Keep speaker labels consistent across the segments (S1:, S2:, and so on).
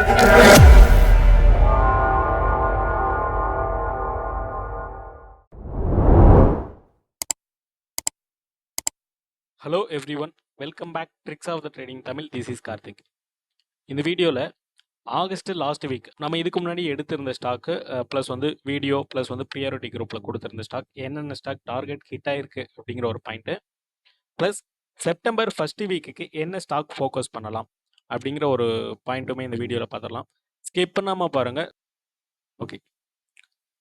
S1: Hello everyone, welcome back tricks of the trading Tamil. This is Karthik. இந்த வீடியோவில் August last week நம்ம இதுக்கு முன்னாடி எடுத்திருந்த ஸ்டாக்கு ப்ளஸ் வந்து வீடியோ ப்ளஸ் வந்து ப்ரியாரிட்டி குரூப்பில் கொடுத்துருந்த ஸ்டாக் என்னென்ன ஸ்டாக் டார்கெட் ஹிட் ஆயிருக்கு அப்படிங்கிற ஒரு பாயிண்ட்டு, ப்ளஸ் செப்டம்பர் ஃபர்ஸ்ட் வீக்குக்கு என்ன ஸ்டாக் ஃபோக்கஸ் பண்ணலாம் அப்படிங்கிற ஒரு பாயிண்ட்டுமே இந்த வீடியோவில் பார்த்துடலாம். ஸ்கிப் பண்ணாமல் பாருங்கள். ஓகே,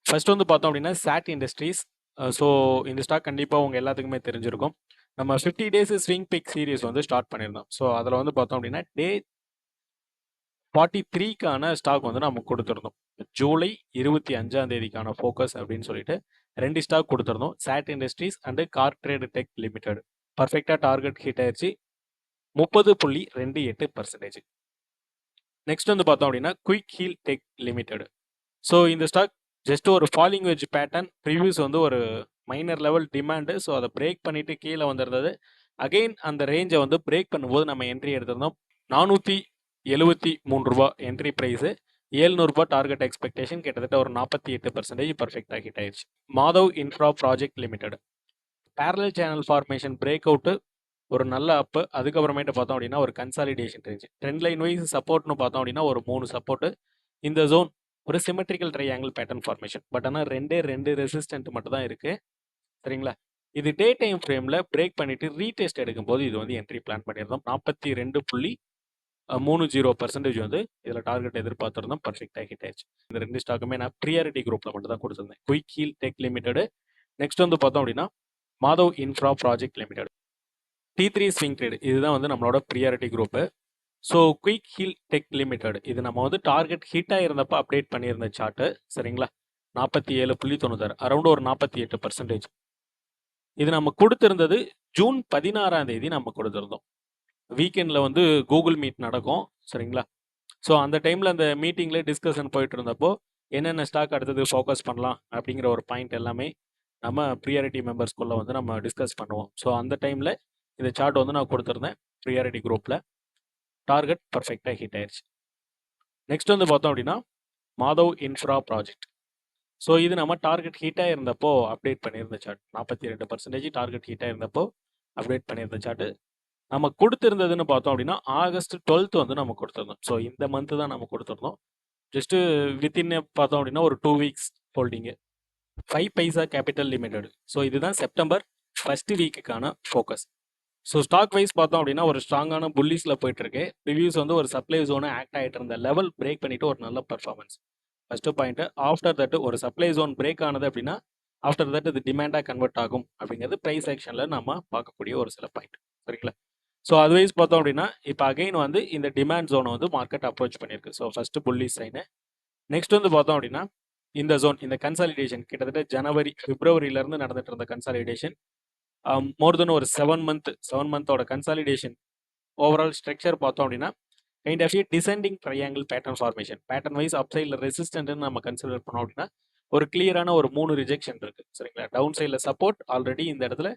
S1: ஃபர்ஸ்ட் வந்து பார்த்தோம் அப்படின்னா சாட் இண்டஸ்ட்ரீஸ். ஸோ இந்த ஸ்டாக் கண்டிப்பாக உங்கள் எல்லாத்துக்குமே தெரிஞ்சிருக்கும். நம்ம 50 டேஸ் ஸ்விங் பிக் சீரிஸ் வந்து ஸ்டார்ட் பண்ணியிருந்தோம். ஸோ அதில் வந்து பார்த்தோம் அப்படின்னா டே 43க்கான ஸ்டாக் வந்து நம்ம கொடுத்துருந்தோம். ஜூலை 25 ஃபோக்கஸ் அப்படின்னு சொல்லிட்டு 2 ஸ்டாக் கொடுத்துருந்தோம், sat industries and car trade tech limited. பர்ஃபெக்டாக டார்கெட் ஹிட் ஆயிடுச்சு, 30.28%. நெக்ஸ்ட் வந்து பார்த்தோம் அப்படின்னா quick heal tech limited. So இந்த ஸ்டாக் ஜஸ்ட் ஒரு ஃபாலிங் வெஜ் பேட்டர்ன், ப்ரிவியூஸ் வந்து ஒரு மைனர் லெவல் டிமாண்டு. ஸோ அதை பிரேக் பண்ணிட்டு கீழே வந்திருந்தது. அகெயின் அந்த ரேஞ்சை வந்து பிரேக் பண்ணும்போது நம்ம என்ட்ரி எடுத்திருந்தோம். 473 ரூபா என்ட்ரி ப்ரைஸு, 700 ரூபா டார்கெட் எக்ஸ்பெக்டேஷன், கிட்டத்தட்ட ஒரு 48% பர்ஃபெக்டாக ஹிட் ஆயிடுச்சு. Madhav infra project limited parallel channel formation break out, ஒரு நல்ல அப்பு. அதுக்கப்புறமேட்டு பார்த்தோம் அப்படின்னா ஒரு consolidation range, trend line wise சப்போர்ட்னு பார்த்தோம் அப்படின்னா ஒரு 3 சப்போர்ட்டு. இந்த ஜோன் ஒரு symmetrical triangle pattern formation, but ஆனால் ரெண்டு ரெசிஸ்டன்ட் மட்டும் தான் இருக்கு, சரிங்களா. இது டே டைம் ஃப்ரேமில் பிரேக் பண்ணிட்டு ரீடெஸ்ட் எடுக்கும்போது இது வந்து என்ட்ரி பிளான் பண்ணியிருந்தோம். 42.30% வந்து இதில் டார்கெட் எதிர்பார்த்துருந்தோம், பர்ஃபெக்டாக ஹிட் ஆயிடுச்சு. இந்த 2 ஸ்டாக்குமே நான் ப்ரியாரிட்டி குரூப்பில் மட்டும் தான் கொடுத்துருந்தேன், quick heal tech limited. Next வந்து பார்த்தோம் அப்படின்னா Madhav infra project limited. T3 swing trade இதுதான் வந்து நம்மளோட priority group. So quick heal tech limited இது நம்ம வந்து டார்கெட் ஹிட் ஆகிருந்தப்போ அப்டேட் பண்ணியிருந்த சார்ட்டு, சரிங்களா. 47.96, அரௌண்ட் ஒரு 48%. இது நம்ம கொடுத்துருந்தது ஜூன் 16 நம்ம கொடுத்துருந்தோம். வீக்கெண்டில் வந்து கூகுள் மீட் நடக்கும், சரிங்களா. ஸோ அந்த டைமில் அந்த மீட்டிங்கில் டிஸ்கஷன் போயிட்டு இருந்தப்போ என்னென்ன ஸ்டாக் அடுத்தது ஃபோக்கஸ் பண்ணலாம் அப்படிங்கிற ஒரு பாயிண்ட் எல்லாமே நம்ம ப்ரியாரிட்டி மெம்பர்ஸ்குள்ளே வந்து நம்ம டிஸ்கஸ் பண்ணுவோம். ஸோ அந்த டைமில் இந்த சார்ட் வந்து நான் கொடுத்துருந்தேன் ப்ரியாரிட்டி குரூப்பில். டார்கெட் பர்ஃபெக்டாக ஹிட் ஆயிடுச்சு. நெக்ஸ்ட் வந்து பார்த்தோம் அப்படின்னா மாதவ் இன்ஃப்ரா ப்ராஜெக்ட். ஸோ இது நம்ம டார்கெட் ஹீட்டாக இருந்தப்போ அப்டேட் பண்ணியிருந்த சார்ட், 42% டார்கெட் ஹீட்டாக இருந்தப்போ அப்டேட் பண்ணியிருந்த சார்ட்டு. நம்ம கொடுத்துருந்ததுன்னு பார்த்தோம் அப்படின்னா ஆகஸ்ட் 12 வந்து நம்ம கொடுத்துருந்தோம். ஸோ இந்த மந்த்து தான் நம்ம கொடுத்துருந்தோம். ஜஸ்ட்டு வித்தின் பார்த்தோம் அப்படின்னா ஒரு 2 weeks holding. 5 paisa capital limited. So இதுதான் செப்டம்பர் ஃபர்ஸ்ட் வீக்குக்கான ஃபோக்கஸ். ஸோ ஸ்டாக் வைஸ் பார்த்தோம் அப்படின்னா ஒரு ஸ்ட்ராங்கான புல்லிஸில் போயிட்டுருக்கு. ரிவ்யூஸ் வந்து ஒரு சப்ளை ஜோனை ஆக்ட் ஆகிட்டு இருந்த லெவல் பிரேக் பண்ணிவிட்டு ஒரு நல்ல performance. First point. After that ஒரு சப்ளை ஜோன் பிரேக் ஆனது அப்படின்னா ஆஃப்டர் தட் இது டிமாண்டாக கன்வெர்ட் ஆகும் அப்படிங்கிறது ப்ரைஸ் ஆக்ஷனில் நம்ம பார்க்கக்கூடிய ஒரு சில பாயிண்ட், சரிங்களா. ஸோ அதுவைஸ் பார்த்தோம் அப்படின்னா இப்போ அகைன் வந்து இந்த டிமாண்ட் ஜோனை வந்து மார்க்கெட் அப்ரோச் பண்ணியிருக்கு. ஸோ ஃபர்ஸ்ட் புல்லி சைனு. நெக்ஸ்ட் வந்து பார்த்தோம் அப்படின்னா இந்த ஜோன், இந்த கன்சாலிடேஷன் கிட்டத்தட்ட ஜனவரி பிப்ரவரியிலேருந்து நடந்துட்டு இருந்த கன்சாலிடேஷன் மோர் தென் ஒரு 7 மந்தோட கன்சாலிடேஷன். ஓவரால் ஸ்ட்ரக்சர் பார்த்தோம் அப்படின்னா kind of descending triangle pattern formation. Pattern wise up சைடில் ரெசிஸ்டன்ட்னு நம்ம கன்சிடர் பண்ணோம் அப்படின்னா ஒரு கிளியரான ஒரு 3 ரிஜெக்ஷன் இருக்கு, சரிங்களா. டவுன் சைடில் சப்போர்ட், ஆல்ரெடி இந்த இடத்துல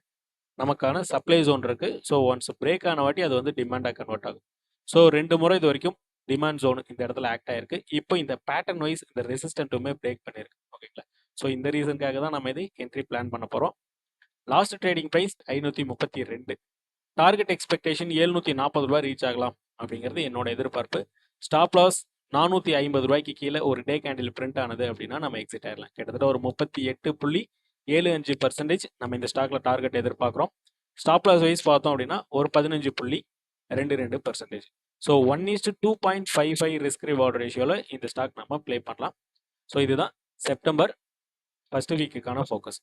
S1: நமக்கான சப்ளை ஜோன் இருக்கு. ஸோ ஒன்ஸ் பிரேக் ஆன வாட்டி அது வந்து டிமாண்டாக கன்வெர்ட் ஆகும். ஸோ 2 முறை இது வரைக்கும் டிமாண்ட் ஜோன் இந்த இடத்துல ஆக்ட் ஆயிருக்கு. இப்போ இந்த பேட்டர்ன் வைஸ் இந்த ரெசிஸ்டன்ட்டுமே பிரேக் பண்ணியிருக்கு, ஓகேங்களா. ஸோ இந்த ரீசனுக்காக தான் நம்ம இதை என்ட்ரி பிளான் பண்ண போகிறோம். Last trading price 532. Target expectation 740 ரூபாய் ரீச் ஆகலாம் அப்படிங்கிறது என்னோட எதிர்பார்ப்பு. ஸ்டாப் லாஸ் 450 ரூபாய்க்கு கீழே ஒரு டே கேண்டில் பிரிண்ட் ஆனது அப்படின்னா நம்ம எக்ஸிட் ஆயிடலாம். கிட்டத்தட்ட ஒரு 38.75% நம்ம இந்த ஸ்டாக்ல டார்கெட் எதிர்பார்க்குறோம். ஸ்டாப் லாஸ் வைஸ் பார்த்தோம் அப்படின்னா ஒரு 15.22%. ஸோ 1:2.55 ரிஸ்க் ரிவார்டு ரேஷியோவில் இந்த ஸ்டாக் நம்ம ப்ளே பண்ணலாம். ஸோ இதுதான் செப்டம்பர் ஃபர்ஸ்ட் வீக்குக்கான ஃபோக்கஸ்.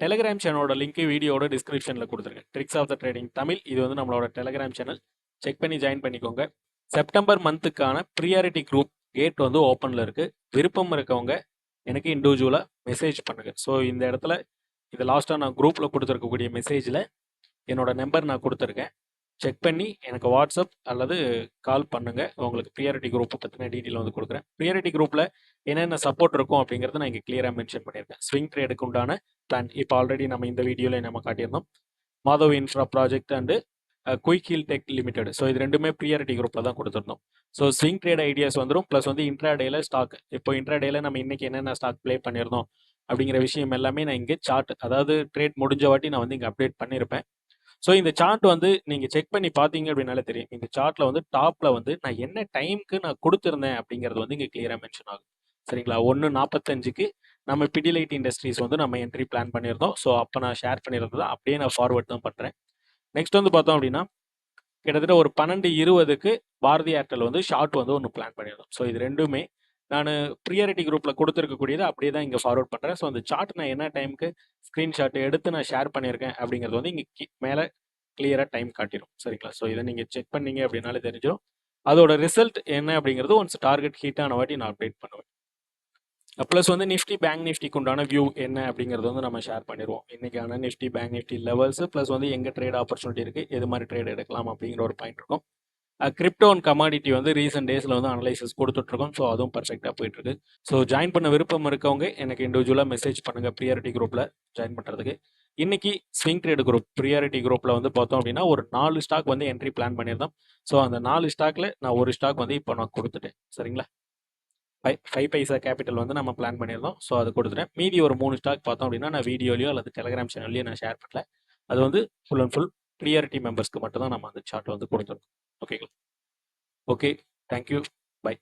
S1: டெலிகிராம் சேனலோட லிங்க் வீடியோட டிஸ்கிரிப்ஷனில் கொடுத்துருக்கேன், tricks of the trading Tamil. இது வந்து நம்மளோட டெலிகிராம் சேனல், செக் பண்ணி ஜாயின் பண்ணிக்கோங்க. செப்டம்பர் மந்த்துக்கான ப்ரியாரிட்டி குரூப் கேட் வந்து ஓப்பனில் இருக்குது. விருப்பம் இருக்கவங்க எனக்கு இண்டிவிஜுவலாக மெசேஜ் பண்ணுங்கள். ஸோ இந்த இடத்துல இது லாஸ்ட்டாக நான் குரூப்பில் கொடுத்துருக்கக்கூடிய மெசேஜில் என்னோட நம்பர் நான் கொடுத்துருக்கேன். செக் பண்ணி எனக்கு வாட்ஸ்அப் அல்லது கால் பண்ணுங்கள். உங்களுக்கு ப்ரியாரிட்டி குரூப்பை பற்றின டீட்டெயில் வந்து கொடுக்குறேன். ப்ரியாரிட்டி குரூப்பில் என்னென்ன சப்போர்ட் இருக்கும் அப்படிங்கிறத நான் இங்கே கிளியராக மென்ஷன் பண்ணியிருக்கேன். ஸ்விங் ட்ரேடுக்கு உண்டான பிளான் இப்போ ஆல்ரெடி நம்ம இந்த வீடியோவில் நம்ம காட்டியிருந்தோம். Madhav infra project and quick heal tech limited. So இது 2மே ப்ரியாரிட்டி குரூப்ல தான் குடுத்துருந்தோம். ஸோ ஸ்விங் ட்ரேட் ஐடியாஸ் வந்துரும். பிளஸ் வந்து இன்ட்ராடேல ஸ்டாக். இப்போ இன்ட்ராடேல நம்ம இன்னைக்கு என்னென்ன ஸ்டாக் ப்ளே பண்ணியிருந்தோம் அப்படிங்கிற விஷயம் எல்லாமே நான் இங்க சார்ட், அதாவது ட்ரேட் முடிஞ்ச வாட்டி நான் வந்து இங்க அப்டேட் பண்ணியிருப்பேன். ஸோ இந்த சார்ட் வந்து நீங்க செக் பண்ணி பார்த்தீங்க அப்படின்னாலே தெரியும். இந்த சார்ட்ல வந்து டாப்ல வந்து நான் என்ன டைம்க்கு நான் குடுத்திருந்தேன் அப்படிங்கிறது வந்து இங்க கிளியரா மென்ஷன் ஆகும். சரிங்களா? 1:45க்கு நம்ம பிடிலைட் இண்டஸ்ட்ரீஸ் வந்து நம்ம என்ட்ரி பிளான் பண்ணியிருந்தோம். ஸோ அப்ப நான் ஷேர் பண்ணியிருந்தத அப்படியே நான் ஃபார்வர்ட் தான் பண்றேன். நெக்ஸ்ட் வந்து பார்த்தோம் அப்படின்னா, கிட்டத்தட்ட ஒரு 12:20க்கு பாரதி ஏர்டெல் வந்து ஷார்ட் வந்து ஒண்ணு பிளான் பண்ணியிருந்தோம். ஸோ இது 2மே நானு ப்ரியாரிட்டி குரூப்ல குடுத்திருக்கக்கூடியத அப்படியே தான் இங்க ஃபார்வர்ட் பண்றேன். ஸோ அந்த சார்ட் நான் என்ன டைம்க்கு ஸ்கிரீன்ஷாட் எடுத்து நான் ஷேர் பண்ணியிருக்கேன் அப்படிங்கிறது வந்து இங்க மேல கிளியரா டைம் காட்டிரும். சரிங்களா? ஸோ இத நீங்க செக் பண்ணீங்க அப்படின்னாலே தெரிஞ்சிரும். அதோட ரிசல்ட் என்ன அப்படிங்கிறது ஒன்ஸ் டார்கெட் ஹிட் ஆன வாட்டி நான் அப்டேட் பண்ணுவேன். பிளஸ் வந்து நிஃப்டி, பேங்க் நிஃப்டிக்கு உண்டான வியூ என்ன அப்படிங்கிறது வந்து நம்ம ஷேர் பண்ணிருவோம். இன்னைக்கான Nifty, bank Nifty levels plus வந்து எங்க ட்ரேட் ஆப்பர்ச்சுனிட்டி இருக்கு, எது மாதிரி ட்ரேட் எடுக்கலாம் அப்படிங்கிற ஒரு பாயிண்ட் இருக்கும். கிரிப்டோ அண்ட் கமாடிட்டி வந்து ரீசென்ட் டேஸ்ல வந்து அனலைசிஸ் கொடுத்துட்டு இருக்கோம். ஸோ அதுவும் பர்ஃபெக்டா போயிட்டு இருக்கு. ஸோ ஜாயின் பண்ண விருப்பம் இருக்கவங்க எனக்கு இண்டிவிஜுவலா மெசேஜ் பண்ணுங்க ப்ரியாரிட்டி குரூப்ல ஜாயின் பண்றதுக்கு. இன்னைக்கு ஸ்விங் ட்ரேட் குரூப் ப்ரியாரிட்டி குரூப்ல வந்து பார்த்தோம் அப்படின்னா ஒரு 4 ஸ்டாக் வந்து என்ட்ரி பிளான் பண்ணியிருந்தோம். ஸோ அந்த 4 ஸ்டாக்ல நான் ஒரு ஸ்டாக் வந்து இப்போ நான் கொடுத்துட்டேன். சரிங்களா? 5 பைசா கேபிட்டல் வந்து நம்ம பிளான் பண்ணியிருந்தோம். ஸோ அது கொடுத்துட்டேன். மீதி ஒரு 3 ஸ்டாக் பார்த்தோம் அப்படின்னா நான் வீடியோலயோ அல்லது டெலிகிராம் சேனல்லையோ நான் ஷேர் பண்ணல. அது வந்து ஃபுல் அண்ட் ஃபுல் ப்ரியாரிட்டி மெம்பர்ஸ்க்கு மட்டும் தான் நம்ம அந்த சார்ட் வந்து கொடுத்துருக்கோம். ஓகேங்களா? ஓகே. Thank you. பை.